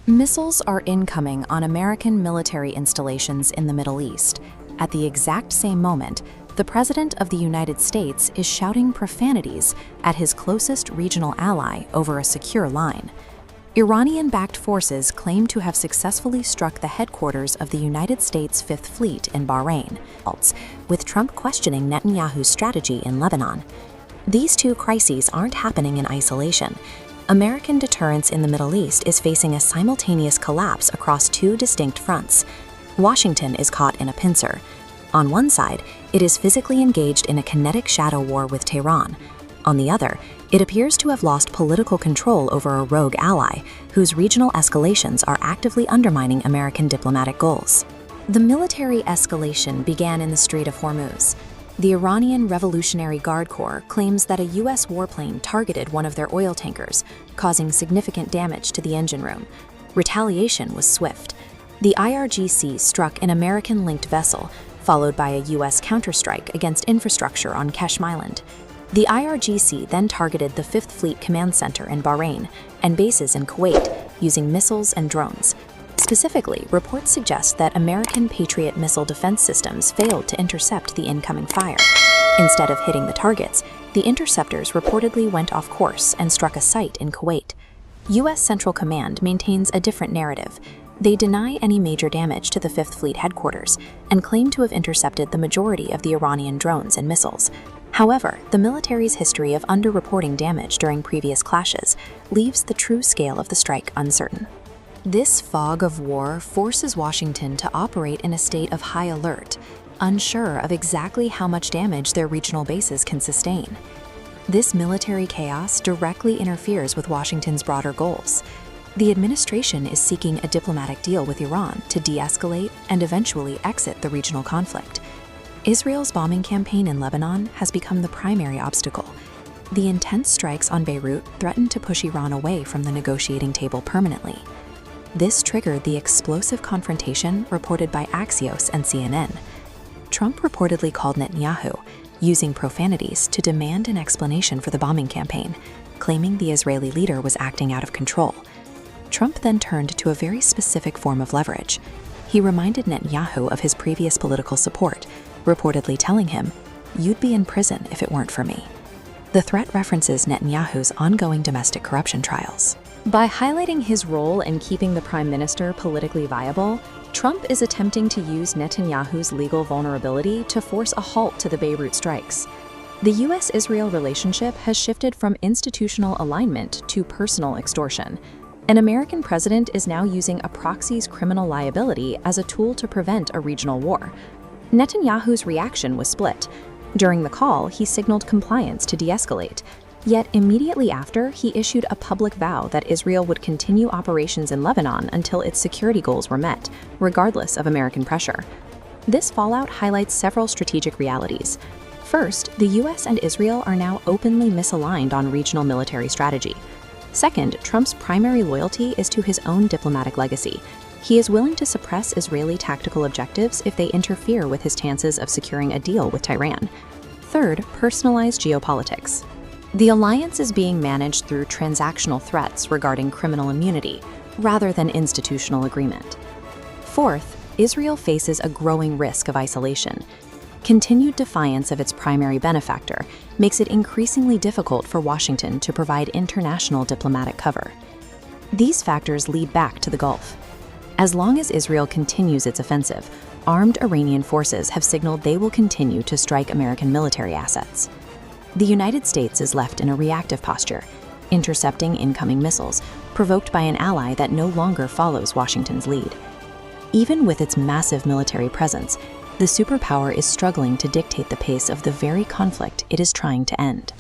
Missiles are incoming on American military installations in the Middle East. At the exact same moment, the President of the United States is shouting profanities at his closest regional ally over a secure line. Iranian-backed forces claim to have successfully struck the headquarters of the United States Fifth Fleet in Bahrain, with Trump questioning Netanyahu's strategy in Lebanon. These two crises aren't happening in isolation. American deterrence in the Middle East is facing a simultaneous collapse across two distinct fronts. Washington is caught in a pincer. On one side, it is physically engaged in a kinetic shadow war with Tehran. On the other, it appears to have lost political control over a rogue ally, whose regional escalations are actively undermining American diplomatic goals. The military escalation began in the Strait of Hormuz. The Iranian Revolutionary Guard Corps claims that a U.S. warplane targeted one of their oil tankers, causing significant damage to the engine room. Retaliation was swift. The IRGC struck an American-linked vessel, followed by a U.S. counterstrike against infrastructure on Qeshm Island. The IRGC then targeted the Fifth Fleet Command Center in Bahrain and bases in Kuwait using missiles and drones. Specifically, reports suggest that American Patriot missile defense systems failed to intercept the incoming fire. Instead of hitting the targets, the interceptors reportedly went off course and struck a site in Kuwait. U.S. Central Command maintains a different narrative. They deny any major damage to the Fifth Fleet headquarters and claim to have intercepted the majority of the Iranian drones and missiles. However, the military's history of underreporting damage during previous clashes leaves the true scale of the strike uncertain. This fog of war forces Washington to operate in a state of high alert, unsure of exactly how much damage their regional bases can sustain. This military chaos directly interferes with Washington's broader goals. The administration is seeking a diplomatic deal with Iran to de-escalate and eventually exit the regional conflict. Israel's bombing campaign in Lebanon has become the primary obstacle. The intense strikes on Beirut threaten to push Iran away from the negotiating table permanently. This triggered the explosive confrontation reported by Axios and CNN. Trump reportedly called Netanyahu, using profanities to demand an explanation for the bombing campaign, claiming the Israeli leader was acting out of control. Trump then turned to a very specific form of leverage. He reminded Netanyahu of his previous political support, reportedly telling him, "You'd be in prison if it weren't for me." The threat references Netanyahu's ongoing domestic corruption trials. By highlighting his role in keeping the prime minister politically viable, Trump is attempting to use Netanyahu's legal vulnerability to force a halt to the Beirut strikes. The U.S.-Israel relationship has shifted from institutional alignment to personal extortion. An American president is now using a proxy's criminal liability as a tool to prevent a regional war. Netanyahu's reaction was split. During the call, he signaled compliance to de-escalate. Yet immediately after, he issued a public vow that Israel would continue operations in Lebanon until its security goals were met, regardless of American pressure. This fallout highlights several strategic realities. First, the U.S. and Israel are now openly misaligned on regional military strategy. Second, Trump's primary loyalty is to his own diplomatic legacy. He is willing to suppress Israeli tactical objectives if they interfere with his chances of securing a deal with Tehran. Third, personalized geopolitics. The alliance is being managed through transactional threats regarding criminal immunity, rather than institutional agreement. Fourth, Israel faces a growing risk of isolation. Continued defiance of its primary benefactor makes it increasingly difficult for Washington to provide international diplomatic cover. These factors lead back to the Gulf. As long as Israel continues its offensive, armed Iranian forces have signaled they will continue to strike American military assets. The United States is left in a reactive posture, intercepting incoming missiles, provoked by an ally that no longer follows Washington's lead. Even with its massive military presence, the superpower is struggling to dictate the pace of the very conflict it is trying to end.